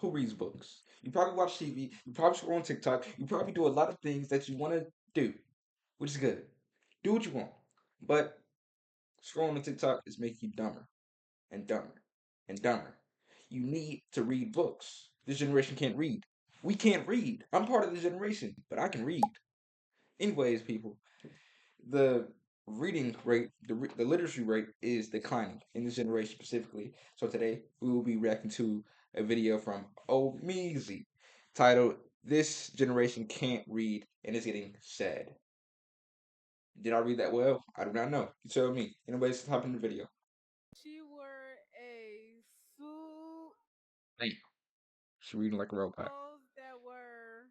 Who reads books? You probably watch TV. You probably scroll on TikTok. You probably do a lot of things that you want to do, which is good. Do what you want. But scrolling on TikTok is making you dumber and dumber and dumber. You need to read books. This generation can't read. We can't read. I'm part of the generation, but I can read. Anyways, people, the reading rate, the literacy rate is declining in this generation specifically. So today we will be reacting to a video from Ohmeezy titled "This Generation Can't Read and It's Getting Sad." Did I read that well? I do not know. You tell me. Anyways, hop in the video. She wore a suit, Damn, she reading like a robot. clothes that were.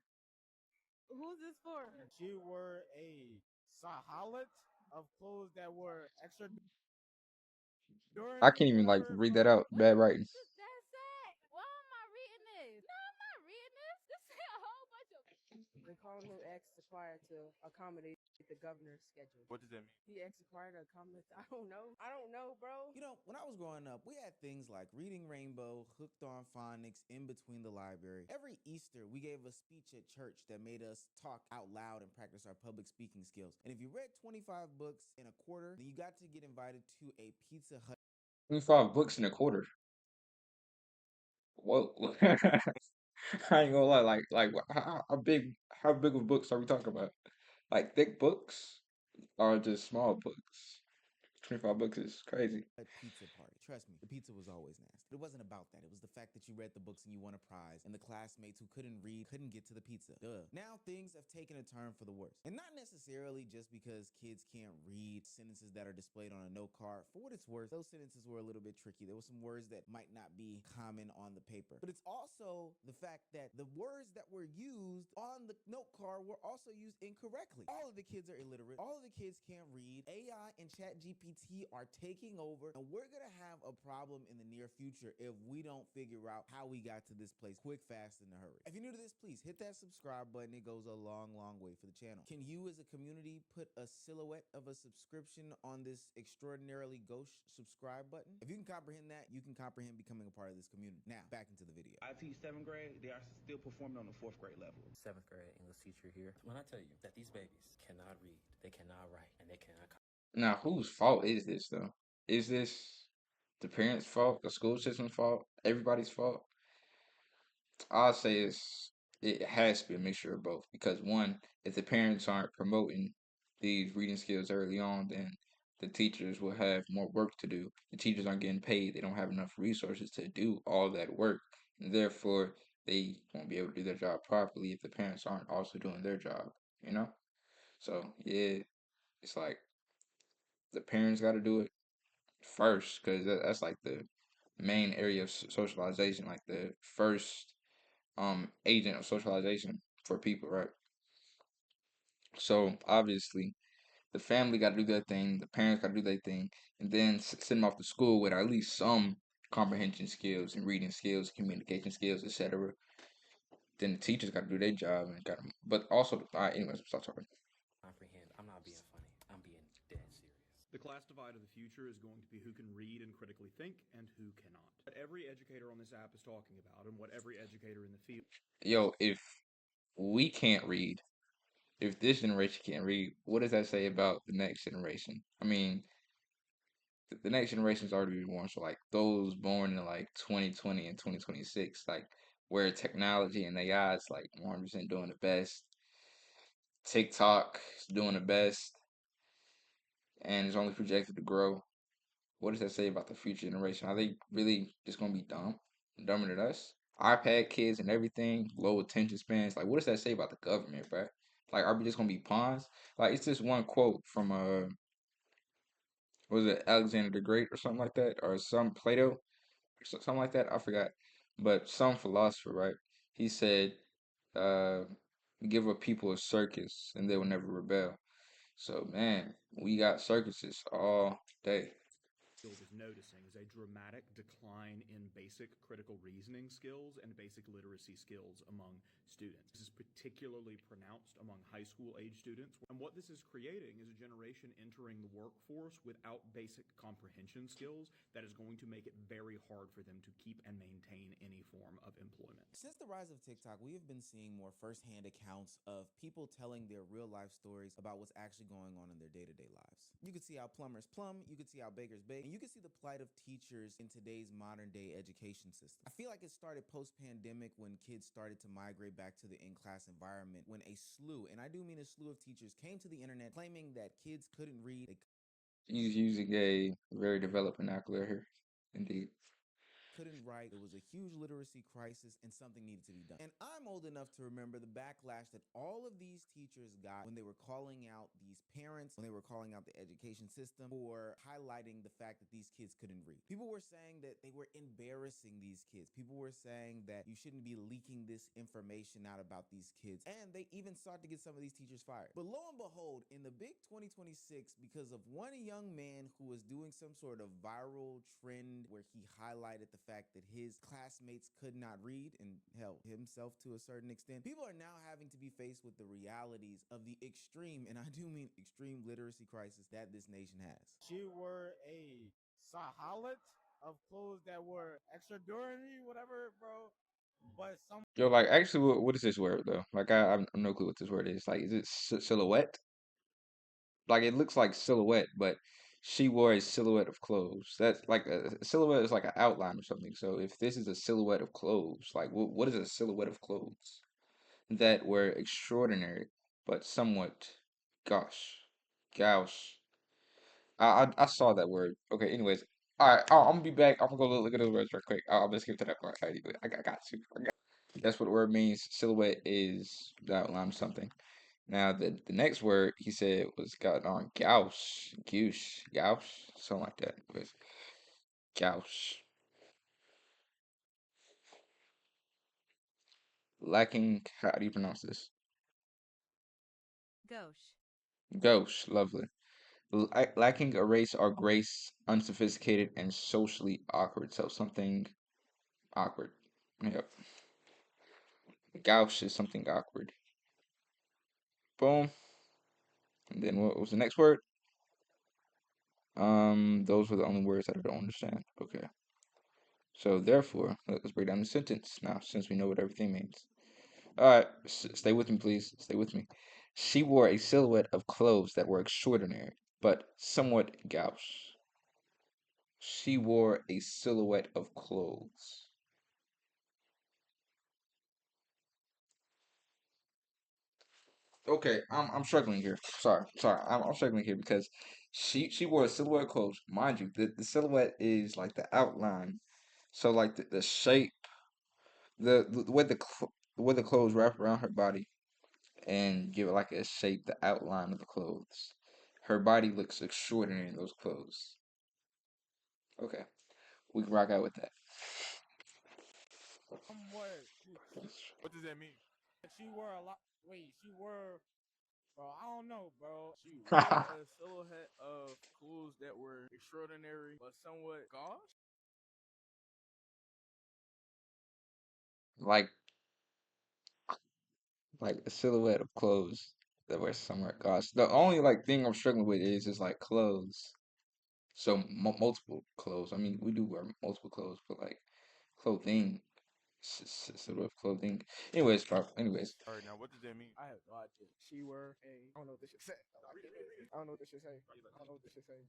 Who's this for? She wore a sahalat of clothes that were extra during I can't even like her read that out. Bad writing. This is that sad. Why am I reading this? No, I'm not reading this. This is a whole bunch of. They calling him asked the choir to accommodate the governor's schedule. What does that mean? He asked the choir to accommodate. I don't know. I don't know, bro. You know, when I was growing up, we had things like Reading Rainbow, Hooked on Phonics, In Between the Library. Every Easter, we gave a speech at church that made us talk out loud and practice our public speaking skills. And if you read 25 books in a quarter, then you got to get invited to a Pizza Hut 25 books in a quarter. Whoa. I ain't gonna lie, how big of books are we talking about? Like thick books or just small books? 25 books is crazy. pizza party. Trust me, the pizza was always nasty. But it wasn't about that. It was the fact that you read the books and you won a prize, and the classmates who couldn't read couldn't get to the pizza. Duh. Now things have taken a turn for the worse. And not necessarily just because kids can't read sentences that are displayed on a note card. For what it's worth, those sentences were a little bit tricky. There were some words that might not be common on the paper. But it's also the fact that the words that were used on the note card were also used incorrectly. All of the kids are illiterate. All of the kids can't read. AI and ChatGPT are taking over, and we're gonna have a problem in the near future if we don't figure out how we got to this place quick, fast, and in a hurry. If you're new to this, please hit that subscribe button. It goes a long, long way for the channel. Can you as a community put a silhouette of a subscription on this extraordinarily gauche subscribe button? If you can comprehend that, you can comprehend becoming a part of this community. Now, back into the video. I teach 7th grade. They are still performing on the 4th grade level. 7th grade English teacher here. When I tell you that these babies cannot read, they cannot write, and they cannot. Now, whose fault is this though? Is this the parents' fault, the school system's fault, everybody's fault? I'll say it has to be a mixture of both because one, if the parents aren't promoting these reading skills early on, then the teachers will have more work to do. The teachers aren't getting paid. They don't have enough resources to do all that work. And therefore, they won't be able to do their job properly if the parents aren't also doing their job, you know? So, yeah, it's like the parents got to do it first because that's like the main area of socialization, like the first agent of socialization for people, right? So obviously the family got to do their thing, the parents got to do their thing, and then send them off to school with at least some comprehension skills and reading skills, communication skills, etc. Then the teachers got to do their job and got them. But also, all right, anyways, stop talking. Comprehend. I'm not being funny. I'm being dead serious. The class divide of the future is going to be who can read and critically think and who cannot. What every educator on this app is talking about and what every educator in the field. Yo, if we can't read, if this generation can't read, what does that say about the next generation? I mean, the next generation's already been born, so like those born in like 2020 and 2026, like where technology and AI is like 100% doing the best. TikTok is doing the best and is only projected to grow. What does that say about the future generation? Are they really just gonna be dumb, dumber than us? iPad kids and everything, low attention spans. Like, what does that say about the government, bro? Like, are we just gonna be pawns? Like, it's just one quote from was it Alexander the Great or something like that, or some Plato, or something like that? I forgot, but some philosopher, right? He said, uh, "Give a people a circus, and they will never rebel." So, man, we got circuses all day. Is noticing is a dramatic decline in basic critical reasoning skills and basic literacy skills among students. This is particularly pronounced among high school age students. And what this is creating is a generation entering the workforce without basic comprehension skills that is going to make it very hard for them to keep and maintain any form of employment. Since the rise of TikTok, we have been seeing more firsthand accounts of people telling their real life stories about what's actually going on in their day to day lives. You could see how plumbers plumb, you could see how bakers bake, and you could see the plight of teachers in today's modern day education system. I feel like it started post pandemic when kids started to migrate back to the in class environment, when a slew, and I do mean a slew of teachers, came to the internet claiming that kids couldn't read, they He's using a very developed vernacular here. Indeed. couldn't write. It was a huge literacy crisis and something needed to be done. And I'm old enough to remember the backlash that all of these teachers got when they were calling out these parents, when they were calling out the education system for highlighting the fact that these kids couldn't read. People were saying that they were embarrassing these kids. People were saying that you shouldn't be leaking this information out about these kids. And they even sought to get some of these teachers fired. But lo and behold, in the big 2026, because of one young man who was doing some sort of viral trend where he highlighted the fact that his classmates could not read, and hell, himself to a certain extent, people are now having to be faced with the realities of the extreme, and I do mean extreme literacy crisis that this nation has. She wore a sahalat of clothes that were extraordinary, whatever, bro. But some Yo, like, actually, what is this word though? Like, I have no clue what this word is. Like, is it silhouette? Like, it looks like silhouette, but she wore a silhouette of clothes. That's like a silhouette is like an outline or something. So if this is a silhouette of clothes, like, what is a silhouette of clothes that were extraordinary but somewhat, gosh, gauche? I saw that word. Okay, anyways. All right, I'm gonna be back. I'm gonna go look at those words real quick. I'll just skip to that part. Anyway, I got to. That's what the word means. Silhouette is the outline of something. Now the next word he said was got on gauche, something like that. With gauche, lacking. How do you pronounce this? Gauche. Gauche, lovely. Lacking a race or grace, unsophisticated and socially awkward. So something awkward. Yep. Gauche is something awkward. Boom. And then what was the next word? Those were the only words that I don't understand. Okay. So therefore, let's break down the sentence now, since we know what everything means. All right, stay with me, please. Stay with me. She wore a silhouette of clothes that were extraordinary, but somewhat gauche. She wore a silhouette of clothes. Okay, I'm struggling here. Sorry, I'm struggling here because she wore a silhouette of clothes. Mind you, the silhouette is like the outline. So like the shape, the way the clothes wrap around her body and give it like a shape, the outline of the clothes. Her body looks extraordinary in those clothes. Okay, we can rock out with that. somewhat. What does that mean? She wore a lot. Wait, she wore. Bro, I don't know, bro. She wore a silhouette of clothes that were extraordinary but somewhat gauche. like like a silhouette of clothes that were somewhere. Gosh, the only like thing I'm struggling with is like clothes. So multiple clothes. I mean, we do wear multiple clothes, but like clothing, silhouette of clothing. Anyways, bro. Anyways, All right, now what does that mean? I have no idea. She were a. I don't know what this should say. I don't know what this should say. I don't know what this should say.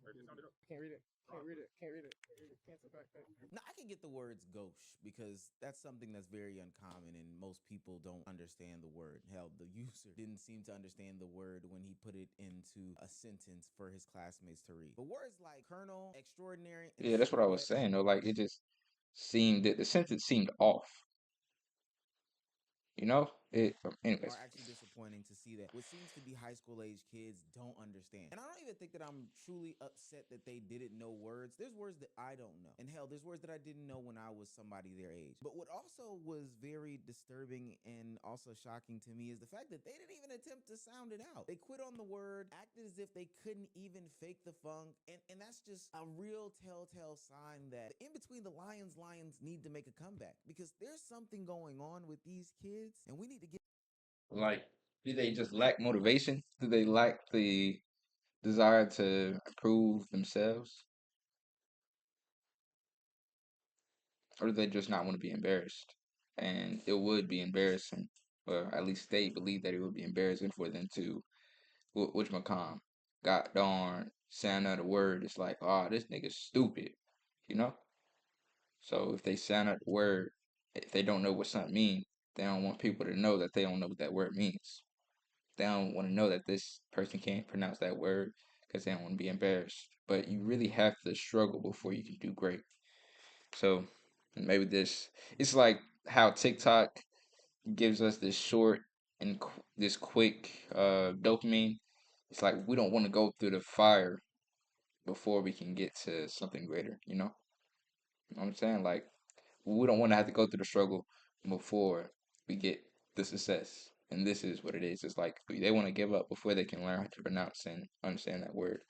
Can't read it. Can't read it. Can't read it. Can't read it. Cancel back. Now, I can get the words gauche because that's something that's very uncommon and most people don't understand the word. Hell, the user didn't seem to understand the word when he put it into a sentence for his classmates to read. But words like colonel, extraordinary, and yeah, that's what I was silhouette saying. Though, like it just seemed that the sentence seemed off. You know, it. are Anyways, actually disappointing to see that what seems to be high school age kids don't understand. And I don't even think that I'm truly upset that they didn't know words. There's words that I don't know. And hell, there's words that I didn't know when I was somebody their age. But what also was very disturbing and also shocking to me is the fact that they didn't even attempt to sound it out. They quit on the word, acted as if they couldn't even fake the funk. And that's just a real telltale sign that in between the Lions need to make a comeback because there's something going on with these kids and we need to get. like, do they just lack motivation? Do they lack the desire to improve themselves, or do they just not want to be embarrassed and it would be embarrassing, or at least they believe that it would be embarrassing for them to, which McCom, God darn, say another word. It's like, oh, this nigga's stupid, you know. So if they sound out the word, if they don't know what something means, they don't want people to know that they don't know what that word means. They don't want to know that this person can't pronounce that word because they don't want to be embarrassed. But you really have to struggle before you can do great. So maybe it's like how TikTok gives us this short and this quick dopamine. It's like we don't want to go through the fire before we can get to something greater, You know what I'm saying? Like, we don't want to have to go through the struggle before we get the success. And this is what it is. It's like they want to give up before they can learn how to pronounce and understand that word.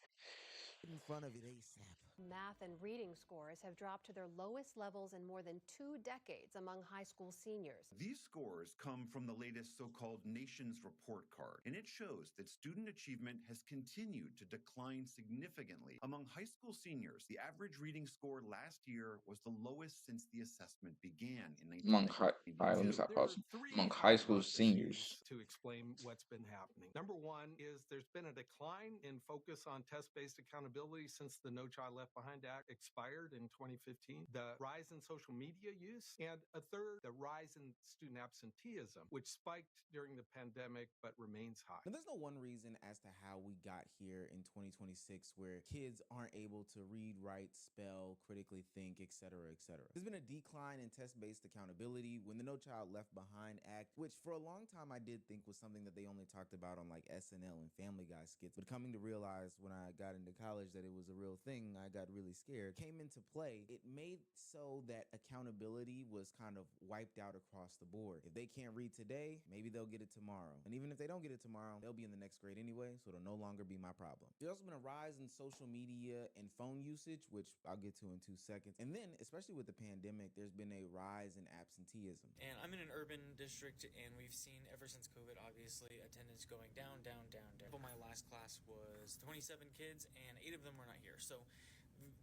In front of it ASAP. Math and reading scores have dropped to their lowest levels in more than 2 decades among high school seniors. These scores come from the latest so-called Nations Report Card, and it shows that student achievement has continued to decline significantly. Among high school seniors, the average reading score last year was the lowest since the assessment began in Among 1992. all right, let me stop There are pausing. three Among high school hypotheses seniors, to explain what's been happening. Number one is there's been a decline in focus on test-based accountability since the No Child Left Behind Act expired in 2015, the rise in social media use, and a third, the rise in student absenteeism, which spiked during the pandemic but remains high. Now, there's no one reason as to how we got here in 2026 where kids aren't able to read, write, spell, critically think, etc., etc. There's been a decline in test-based accountability when the No Child Left Behind Act, which for a long time I did think was something that they only talked about on like SNL and Family Guy skits, but coming to realize when I got into college that it was a real thing, I got really scared, came into play. It made so that accountability was kind of wiped out across the board. If they can't read today, maybe they'll get it tomorrow. And even if they don't get it tomorrow, they'll be in the next grade anyway, so it'll no longer be my problem. There's also been a rise in social media and phone usage, which I'll get to in 2 seconds. And then, especially with the pandemic, there's been a rise in absenteeism. And I'm in an urban district, and we've seen ever since COVID, obviously, attendance going down, down, down, down. My last class was 27 kids, and 8 of them were not here. So,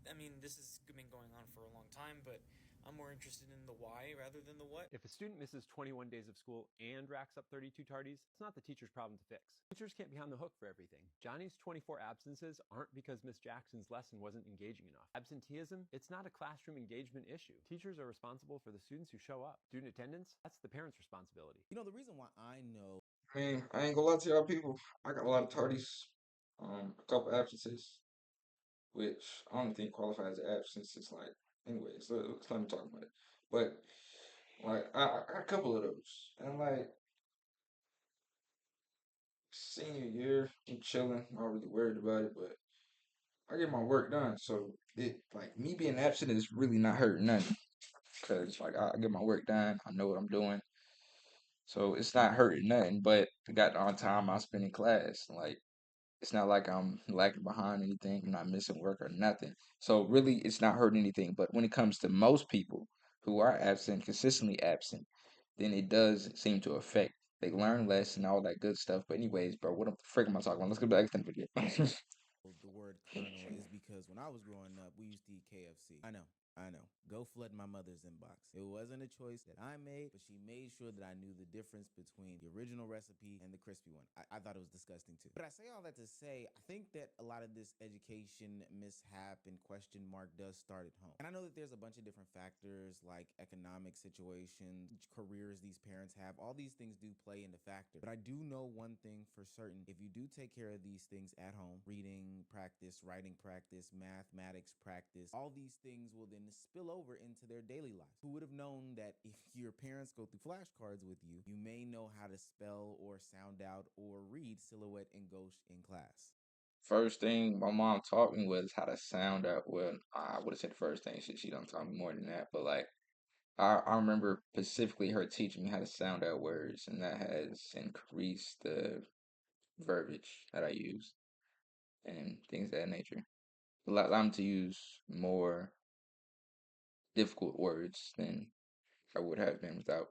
I mean, this has been going on for a long time, but I'm more interested in the why rather than the what. If a student misses 21 days of school and racks up 32 tardies, it's not the teacher's problem to fix. Teachers can't be on the hook for everything. Johnny's 24 absences aren't because Miss Jackson's lesson wasn't engaging enough. Absenteeism, it's not a classroom engagement issue. Teachers are responsible for the students who show up. Student attendance, that's the parent's responsibility. You know, the reason why I know... I mean, I ain't gonna lie to y'all people. I got a lot of tardies, a couple absences, which I don't think qualify as an absence. It's like, anyways, let me talk about it. But like, I got a couple of those, and like senior year, I'm chilling, not really worried about it, but I get my work done. So it like me being absent is really not hurting nothing, cause like I get my work done, I know what I'm doing, so it's not hurting nothing. But I got on time I spend in class, like. It's not like I'm lagging behind anything. I'm not missing work or nothing. So really, it's not hurting anything. But when it comes to most people who are absent, consistently absent, then it does seem to affect. They learn less and all that good stuff. But anyways, bro, what the frick am I talking about? Let's go back to the video. the word colonel is because when I was growing up, we used to eat KFC. I know. Go flood my mother's inbox. It wasn't a choice that I made, but she made sure that I knew the difference between the original recipe and the crispy one. I thought it was disgusting too. But I say all that to say, I think that a lot of this education mishap and question mark does start at home. And I know that there's a bunch of different factors like economic situation, careers these parents have. All these things do play into factor. But I do know one thing for certain. If you do take care of these things at home, reading practice, writing practice, mathematics practice, all these things will then spill over into their daily life. Who would have known that if your parents go through flashcards with you, you may know how to spell or sound out or read silhouette and gauche in class? First thing my mom taught me was how to sound out. Well, I would have said the first thing. She don't taught me more than that. But like, I remember specifically her teaching me how to sound out words, and that has increased the verbiage that I use and things of that nature. Allow me to use more difficult words than I would have been without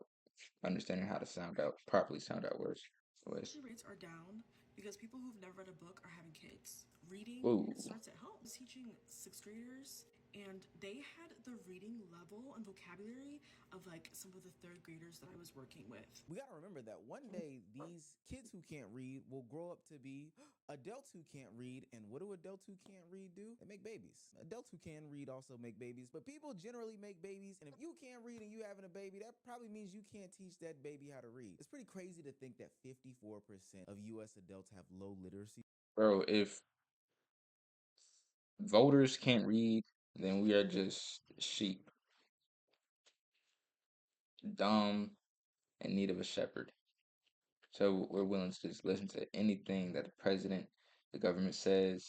understanding how to properly sound out words. Anyways. Rates are down because people who've never read a book are having kids. Reading Ooh. starts at home. Teaching 6th graders and they had the reading level and vocabulary of like some of the third graders that I was working with. We got to remember that one day these kids who can't read will grow up to be adults who can't read. And what do adults who can't read do? They make babies. Adults who can read also make babies, but people generally make babies. And if you can't read and you having a baby, that probably means you can't teach that baby how to read. It's pretty crazy to think that 54% of US adults have low literacy. Bro, if voters can't read, then we are just sheep, dumb, in need of a shepherd. So we're willing to just listen to anything that the president, the government says,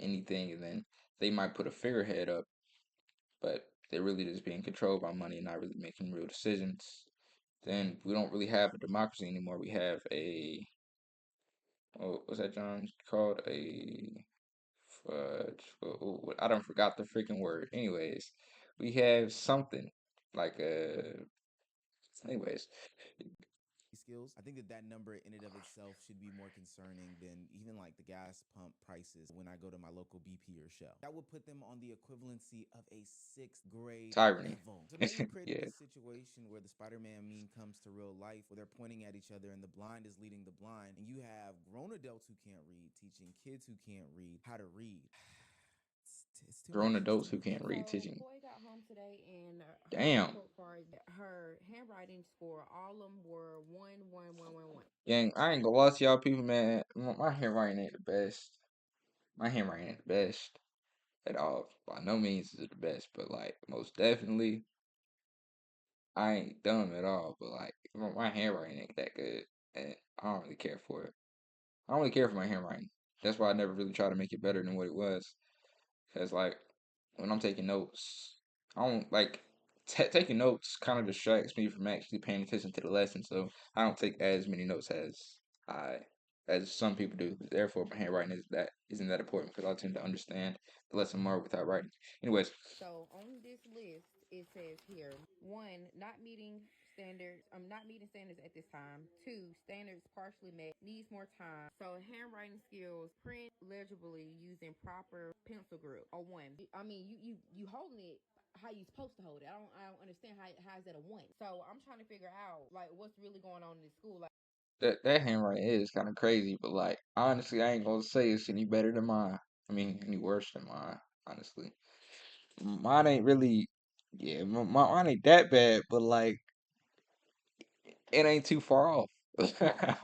anything, and then they might put a figurehead up, but they're really just being controlled by money and not really making real decisions. Then we don't really have a democracy anymore. We have a, oh, what's that, John, called? A fudge. I don't forgot the freaking word. Anyways, we have something like a. Anyways, skills. I think that number in and of itself should be more concerning than even like the gas pump prices when I go to my local BP or Shell. That would put them on the equivalency of a sixth grade tyranny. level. So now you've created Yeah. this situation where the Spider-Man meme comes to real life, where they're pointing at each other and the blind is leading the blind, and you have grown adults who can't read teaching kids who can't read how to read. It's too Grown much. adults who can't read So teaching. Koi got home today, and her Damn. report card, her handwriting score, all of them were 1, 1, 1, 1, 1. Gang, I ain't gonna lie to y'all people, man. My handwriting ain't the best. My handwriting ain't the best at all. By no means is it the best, but like most definitely, I ain't dumb at all. But like my handwriting ain't that good, and I don't really care for it. I don't really care for my handwriting. That's why I never really try to make it better than what it was. Cause like when I'm taking notes, I don't like taking notes. Kind of distracts me from actually paying attention to the lesson. So I don't take as many notes I as some people do. Therefore, my handwriting isn't that important because I tend to understand the lesson more without writing. Anyways, So on this list, it says here: one, not meeting standards. Not meeting standards at this time. Two, standards partially met, needs more time. So handwriting skills, print legibly using proper pencil grip. Or one. I mean, you holding it how you supposed to hold it. I don't understand how is that a one. So I'm trying to figure out like what's really going on in this school. Like, that handwriting is kind of crazy, but like honestly, I ain't gonna say it's any better than mine. I mean, any worse than mine. Honestly, mine ain't really. Yeah, mine ain't that bad, but like it ain't too far off. I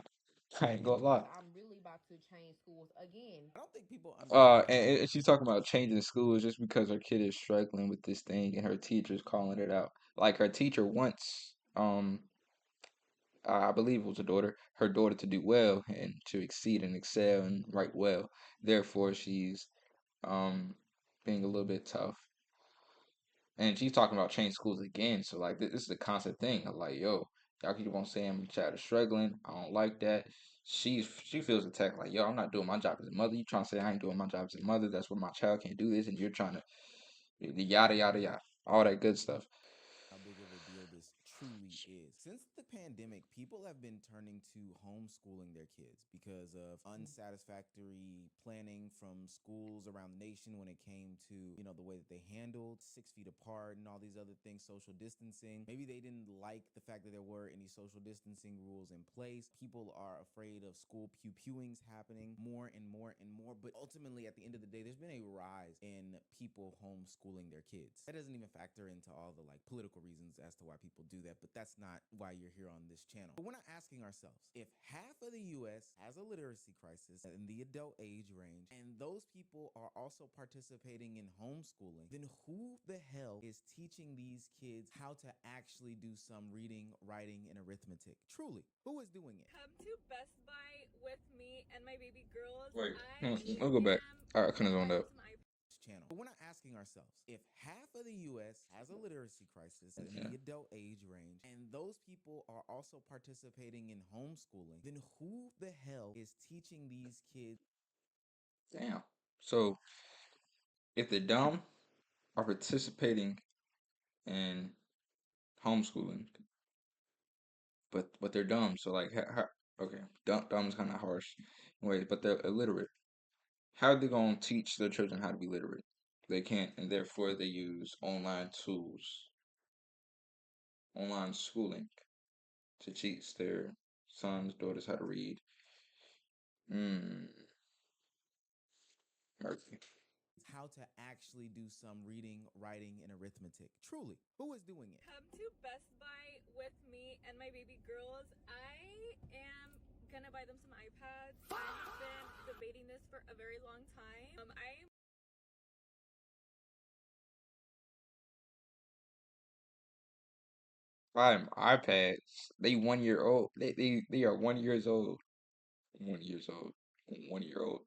ain't gonna lie. I'm really about to change schools again. I don't think people understand. And she's talking about changing schools just because her kid is struggling with this thing and her teacher's calling it out. Like her teacher wants, I believe it was her daughter to do well and to exceed and excel and write well. Therefore, she's um being a little bit tough. And she's talking about change schools again. So like this is a constant thing. I'm like, yo, y'all keep on saying my child is struggling. I don't like that. She feels attacked like, yo, I'm not doing my job as a mother. You trying to say I ain't doing my job as a mother? That's where my child can't do this, and you're trying to yada yada yada, all that good stuff. How big of a deal this truly is. Since the pandemic, people have been turning to homeschooling their kids because of unsatisfactory planning from schools around the nation when it came to, the way that they handled 6 feet apart and all these other things, social distancing. Maybe they didn't like the fact that there were any social distancing rules in place. People are afraid of school pew-pewings happening more and more and more. But ultimately, at the end of the day, there's been a rise in people homeschooling their kids. That doesn't even factor into all the like political reasons as to why people do that, but that's not why you're here on this channel. But we're not asking ourselves if half of the US has a literacy crisis in the adult age range, and those people are also participating in homeschooling, then who the hell is teaching these kids how to actually do some reading, writing, and arithmetic? Truly, who is doing it? Come to Best Buy with me and my baby girls. Wait, I I'll go back. All right, I couldn't am on up. Channel. But we're not asking ourselves if half of the US has a literacy crisis in Yeah. the adult age range, and those people are also participating in homeschooling, then who the hell is teaching these kids? Damn. So if the dumb are participating in homeschooling, but they're dumb, so like, okay, dumb is kind of harsh, anyways, but they're illiterate. How are they gonna teach their children how to be literate? They can't, and therefore they use online tools, online schooling to teach their sons, daughters how to read. Hmm. Mercy. how to actually do some reading, writing, and arithmetic. Truly, who is doing it? Come to Best Buy with me and my baby girls. I am gonna buy them some iPads. I have been debating this for a very long time. I am Five iPads. They 1 year old. They are 1 years old. 1 years old. 1 year old.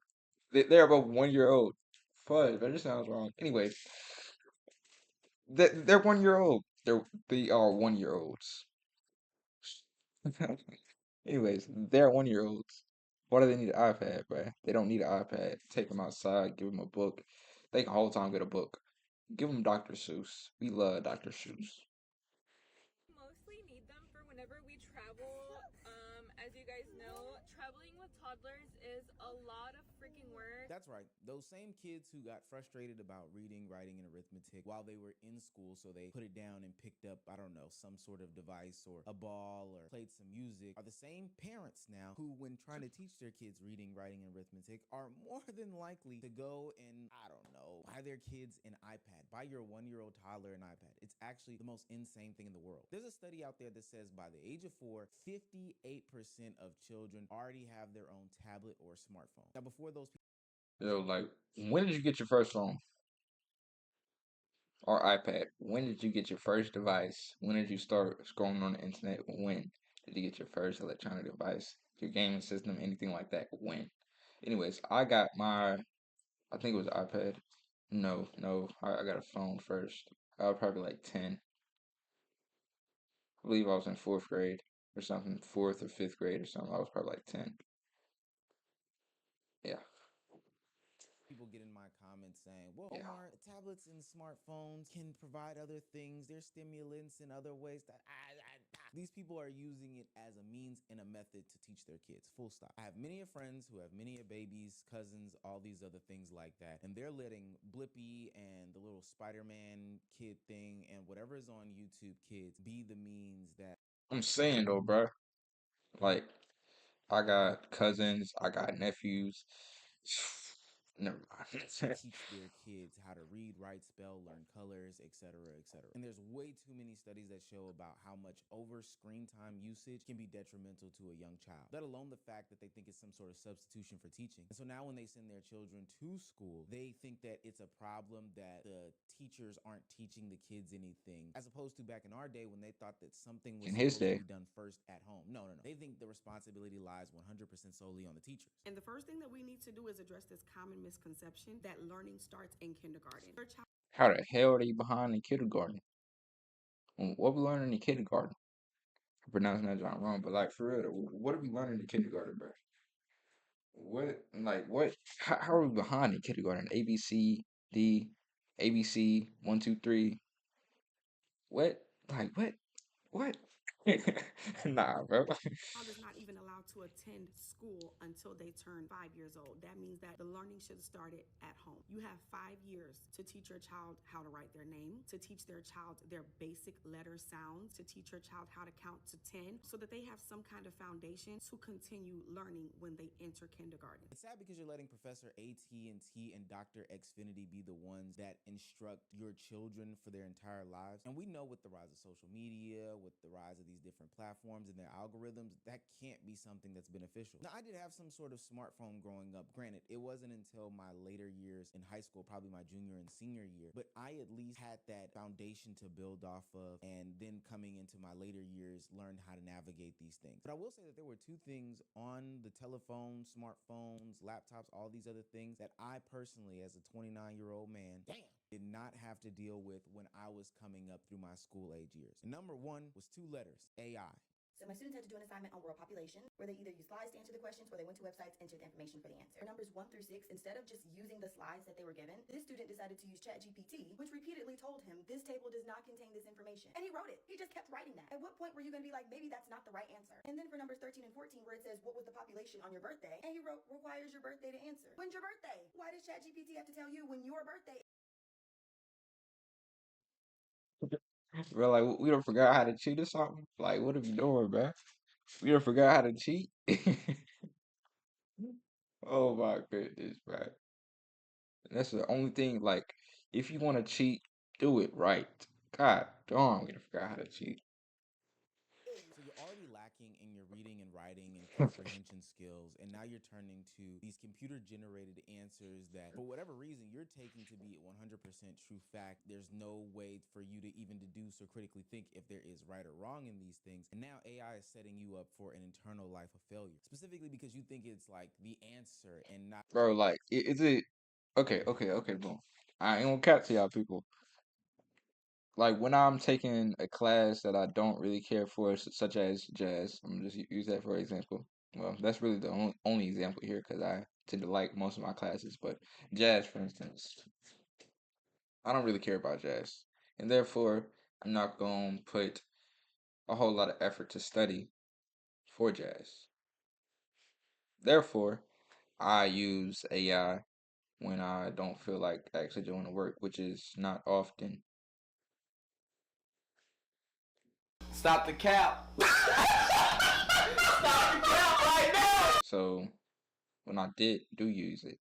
They're about 1 year old. Fudge, that just sounds wrong. Anyway, they're 1 year old. They are 1 year olds. Anyways, they're 1 year olds. Why do they need an iPad, bruh? They don't need an iPad. Take them outside, give them a book. They can whole time get a book. Give them Dr. Seuss. We love Dr. Seuss. mostly need them for whenever we travel. As you guys know, traveling with toddlers is a lot of freaking work. That's right. Those same kids who got frustrated about reading, writing, and arithmetic while they were in school, so they put it down and picked up, I don't know, some sort of device or a ball or played some music, are the same parents now who, when trying to teach their kids reading, writing, and arithmetic, are more than likely to go and, I don't know, buy their kids an iPad. Buy your 1 year old toddler an iPad. It's actually the most insane thing in the world. There's a study out there that says by the age of 4, 58% of children already have their own tablet or smartphone. Now, before those people, Yo, like, when did you get your first phone or iPad? When did you get your first device? When did you start scrolling on the internet? When did you get your first electronic device? Your gaming system, anything like that? When? Anyways, I got I think it was iPad. No, I got a phone first. I was probably like 10. I believe I was in fourth grade or something, fourth or fifth grade or something. I was probably like 10. Yeah, people get in my comments saying, well, yeah. Omar, tablets and smartphones can provide other things. They're stimulants in other ways that these people are using it as a means and a method to teach their kids. Full stop. I have many of friends who have many of babies, cousins, all these other things like that. And they're letting Blippi and the little Spider-Man kid thing and whatever is on YouTube Kids be the means that I'm saying though, bro. Like, I got cousins, I got nephews. Never mind. teach their kids how to read, write, spell, learn colors, etc., etc. And there's way too many studies that show about how much over screen time usage can be detrimental to a young child, let alone the fact that they think it's some sort of substitution for teaching. And so now when they send their children to school, they think that it's a problem that the teachers aren't teaching the kids anything, as opposed to back in our day when they thought that something was In his supposed to day. be done first at home. No. They think the responsibility lies 100% solely on the teachers. And the first thing that we need to do is address this common misconception that learning starts in kindergarten. How the hell are they behind in kindergarten? What we learning in kindergarten? I'm pronouncing that John wrong, but like for real, what are we learning in kindergarten, bro? What? How are we behind in kindergarten? A B C D, ABC 1 2 3. What? Like what? What? Nah, bro. Child is not even allowed to attend school until they turn 5 years old. That means that the learning should have started at home. You have 5 years to teach your child how to write their name, to teach their child their basic letter sounds, to teach your child how to count to 10, so that they have some kind of foundation to continue learning when they enter kindergarten. It's sad because you're letting Professor AT&T and Dr. Xfinity be the ones that instruct your children for their entire lives. And we know with the rise of social media, with the rise of these different platforms and their algorithms, that can't be something that's beneficial. Now, I did have some sort of smartphone growing up. Granted, it wasn't until my later years in high school, probably my junior and senior year, but I at least had that foundation to build off of, and then coming into my later years, learned how to navigate these things. But I will say that there were two things on the telephone, smartphones, laptops, all these other things that I personally, as a 29-year-old man, did not have to deal with when I was coming up through my school age years. And number one was two letters, AI. So my students had to do an assignment on world population where they either used slides to answer the questions or they went to websites, entered the information for the answer. For numbers 1 through 6, instead of just using the slides that they were given, this student decided to use ChatGPT, which repeatedly told him this table does not contain this information. And he wrote it. He just kept writing that. At what point were you going to be like, maybe that's not the right answer? And then for numbers 13 and 14, where it says, what was the population on your birthday? And he wrote, requires your birthday to answer. When's your birthday? Why does ChatGPT have to tell you when your birthday Bro, like we don't forgot how to cheat or something. Like, what are you doing, bro? We don't forgot how to cheat. Oh my goodness, bro. That's the only thing. Like, if you want to cheat, do it right. God darn, we forgot how to cheat. So you're already lacking in your reading and writing and comprehension skills, and now you're turning to these computer-generated answers that, for whatever reason, you're taking to be 100% true fact. There's no way for you to even deduce or critically think if there is right or wrong in these things. And now AI is setting you up for an eternal life of failure, specifically because you think it's like the answer and not. Bro, like, is it okay? Okay, boom. I ain't gonna cap to y'all people. Like when I'm taking a class that I don't really care for, such as jazz, I'm gonna just use that for example. Well, that's really the only example here because I tend to like most of my classes. But jazz, for instance, I don't really care about jazz, and therefore I'm not gonna put a whole lot of effort to study for jazz. Therefore, I use AI when I don't feel like actually doing the work, which is not often. Stop the cap. Stop the cap right now. So when I do use it,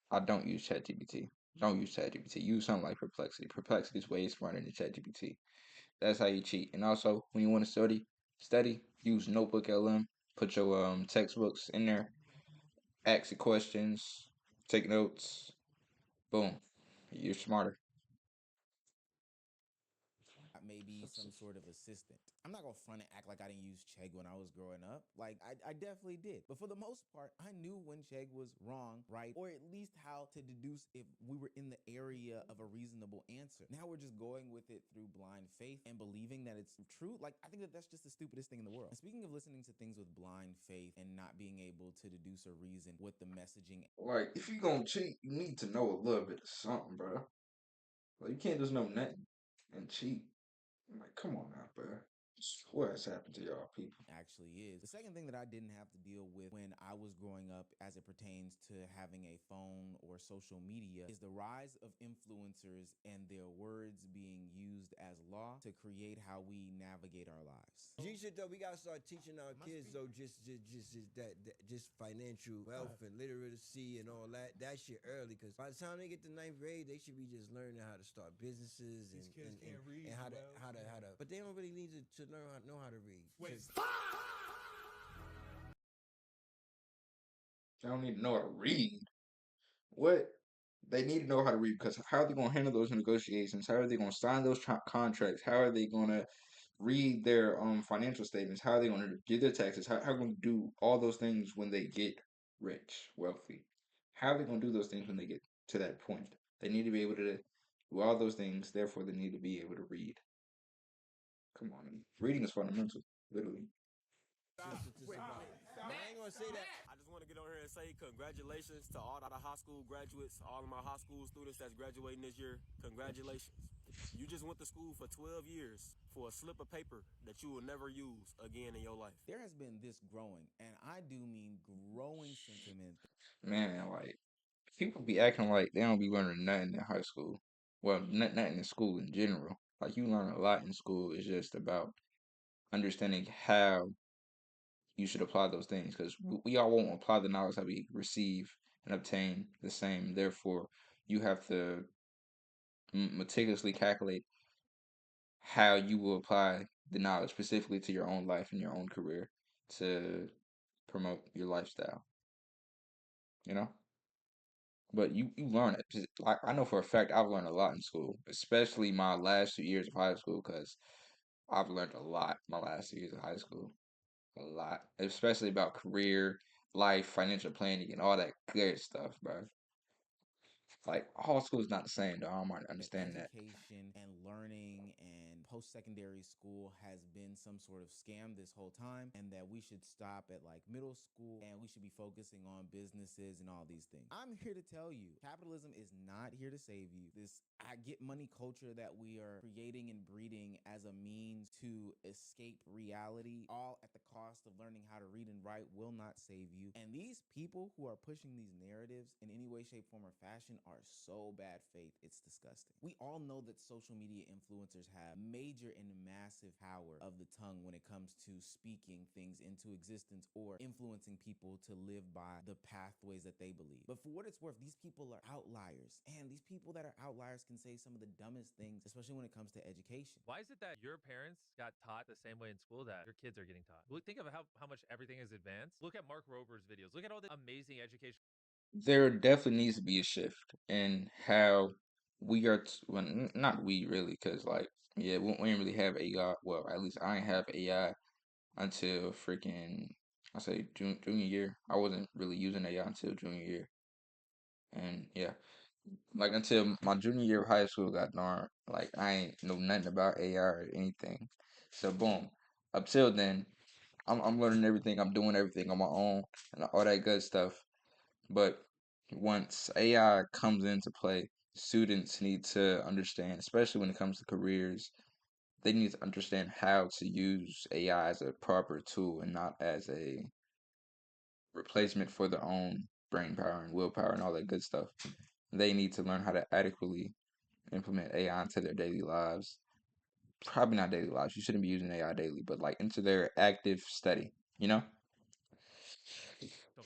I don't use ChatGPT. Don't use ChatGPT. Use something like Perplexity. Perplexity is way smarter than ChatGPT. That's how you cheat. And also, when you want to study, use Notebook LM. Put your textbooks in there. Ask the questions. Take notes. Boom. You're smarter. Maybe some sort of assistant. I'm not gonna front and act like I didn't use Chegg when I was growing up. Like I definitely did. But for the most part, I knew when Chegg was wrong, right? Or at least how to deduce if we were in the area of a reasonable answer. Now we're just going with it through blind faith and believing that it's true. Like I think that that's just the stupidest thing in the world. And speaking of listening to things with blind faith and not being able to deduce or reason what the messaging. Like, if you gonna cheat, you need to know a little bit of something, bro. Like, you can't just know nothing and cheat. I'm like, come on now, bro. What has happened to y'all people? Actually is. The second thing that I didn't have to deal with when I was growing up as it pertains to having a phone or social media is the rise of influencers and their words being used as law to create how we navigate our lives. G shit though, we gotta start teaching our kids though just financial wealth and literacy and all that shit early, because by the time they get to ninth grade, they should be just learning how to start businesses and how to but they don't really need to learn know how to read. Wait. They don't need to know how to read. What? They need to know how to read because how are they going to handle those negotiations? How are they going to sign those contracts? How are they going to read their financial statements? How are they going to do their taxes? How are they going to do all those things when they get rich, wealthy? How are they going to do those things when they get to that point? They need to be able to do all those things. Therefore, they need to be able to read. Come on, reading is fundamental, literally. I ain't gonna say that. I just want to get on here and say congratulations to all the high school graduates, all of my high school students that's graduating this year. Congratulations. You just went to school for 12 years for a slip of paper that you will never use again in your life. There has been this growing, and I do mean growing sentiment. Man, like, people be acting like they don't be learning nothing in high school. Well, nothing in school in general. Like, you learn a lot in school. It's just about understanding how you should apply those things because we all won't apply the knowledge that we receive and obtain the same. Therefore, you have to meticulously calculate how you will apply the knowledge specifically to your own life and your own career to promote your lifestyle. You know? But you learn it. I know for a fact I've learned a lot in school, especially my last 2 years of high school, because I've learned a lot my last 2 years of high school. A lot, especially about career, life, financial planning, and all that good stuff, bro. Like all school is not the same, though. I don't mind understanding that. Education and learning and post-secondary school has been some sort of scam this whole time, and that we should stop at like middle school and we should be focusing on businesses and all these things. I'm here to tell you, capitalism is not here to save you. This I get money culture that we are creating and breeding as a means to escape reality, all at the cost of learning how to read and write will not save you. And these people who are pushing these narratives in any way, shape, form, or fashion are so bad faith, it's disgusting. We all know that social media influencers have major and massive power of the tongue when it comes to speaking things into existence or influencing people to live by the pathways that they believe. But for what it's worth, these people are outliers. And these people that are outliers can say some of the dumbest things, especially when it comes to education. Why is it that your parents got taught the same way in school that your kids are getting taught? Look, think of how much everything is advanced. Look at Mark Rober's videos. Look at all the amazing education. There definitely needs to be a shift in how we are. Well, not we really, because like yeah, we didn't really have AI. Well, at least I didn't have AI until freaking I say junior year. I wasn't really using AI until junior year, and yeah, like until my junior year of high school got darn, like I ain't know nothing about AI or anything. So boom, up till then, I'm learning everything. I'm doing everything on my own and all that good stuff. But once AI comes into play, students need to understand, especially when it comes to careers, they need to understand how to use AI as a proper tool and not as a replacement for their own brain power and willpower and all that good stuff. They need to learn how to adequately implement AI into their daily lives. Probably not daily lives. You shouldn't be using AI daily, but like into their active study, you know?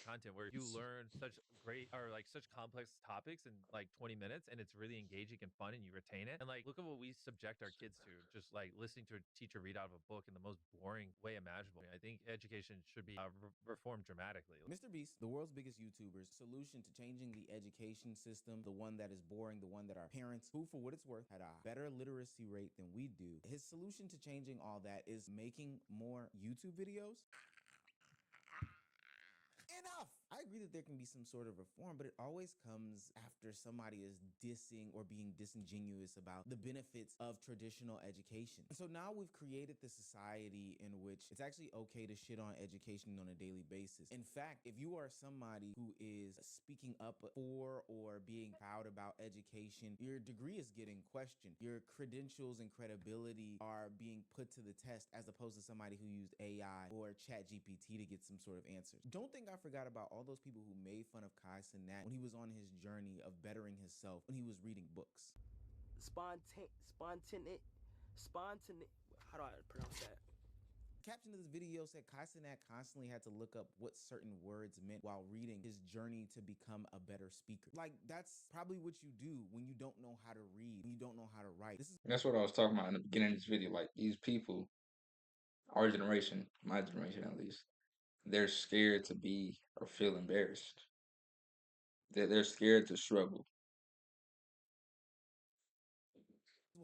Content where you learn such great or like such complex topics in like 20 minutes and it's really engaging and fun and you retain it. And like look at what we subject our kids to, just like listening to a teacher read out of a book in the most boring way imaginable. I think education should be reformed dramatically. Mr. Beast, the world's biggest YouTuber's solution to changing the education system, the one that is boring, the one that our parents, who for what it's worth, had a better literacy rate than we do. His solution to changing all that is making more YouTube videos. Enough! I agree that there can be some sort of reform, but it always comes after somebody is dissing or being disingenuous about the benefits of traditional education. So now we've created the society in which it's actually okay to shit on education on a daily basis. In fact, if you are somebody who is speaking up for or being proud about education, your degree is getting questioned. Your credentials and credibility are being put to the test as opposed to somebody who used AI or ChatGPT to get some sort of answers. Don't think I forgot about all those people who made fun of Kai Cenat when he was on his journey of bettering himself when he was reading books. Spontaneous. How do I pronounce that? Caption of this video said Kai Cenat constantly had to look up what certain words meant while reading his journey to become a better speaker. Like, that's probably what you do when you don't know how to read, when you don't know how to write. That's what I was talking about in the beginning of this video. Like these people, our generation, my generation at least, they're scared to be or feel embarrassed. They're scared to struggle.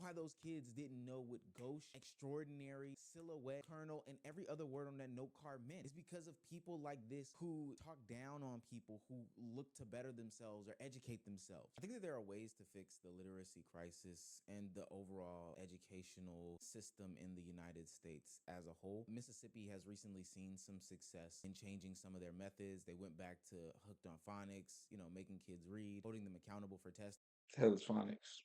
Why those kids didn't know what gauche, extraordinary, silhouette, kernel, and every other word on that note card meant. It's because of people like this who talk down on people who look to better themselves or educate themselves. I think that there are ways to fix the literacy crisis and the overall educational system in the United States as a whole. Mississippi has recently seen some success in changing some of their methods. They went back to hooked on phonics, making kids read, holding them accountable for tests. Hell is phonics.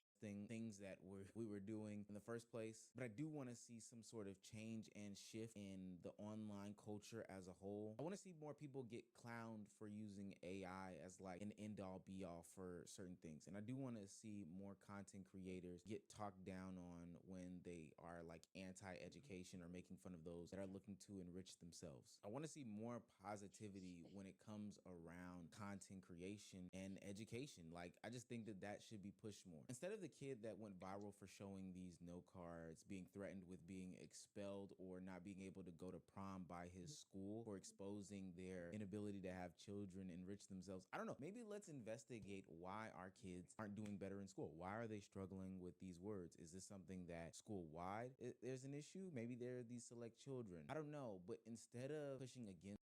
Things that we were doing in the first place. But I do want to see some sort of change and shift in the online culture as a whole. I want to see more people get clowned for using AI as like an end-all be-all for certain things. And I do want to see more content creators get talked down on when they are like anti-education or making fun of those that are looking to enrich themselves. I want to see more positivity when it comes around content creation and education. Like, I just think that that should be pushed more. Instead of the kid that went viral for showing these note cards, being threatened with being expelled or not being able to go to prom by his school, or exposing their inability to have children enrich themselves, I don't know. Maybe let's investigate why our kids aren't doing better in school. Why are they struggling with these words? Is this something that school-wide there's an issue? Maybe there are these select children. I don't know. But instead of pushing against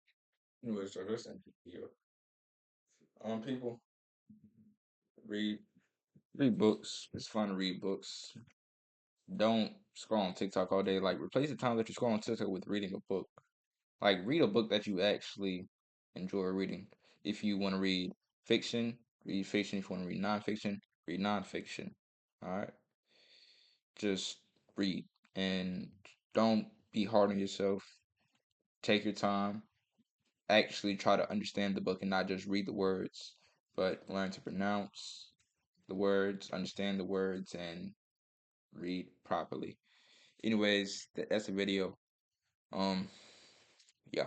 So listen, people read read books. It's fun to read books. Don't scroll on TikTok all day. Like replace the time that you scroll on TikTok with reading a book. Like read a book that you actually enjoy reading. If you want to read fiction, read fiction. If you want to read nonfiction. All right, just read and don't be hard on yourself. Take your time. Actually try to understand the book and not just read the words, but learn to pronounce the words, understand the words, and read properly. Anyways, that's a video. Um, yeah.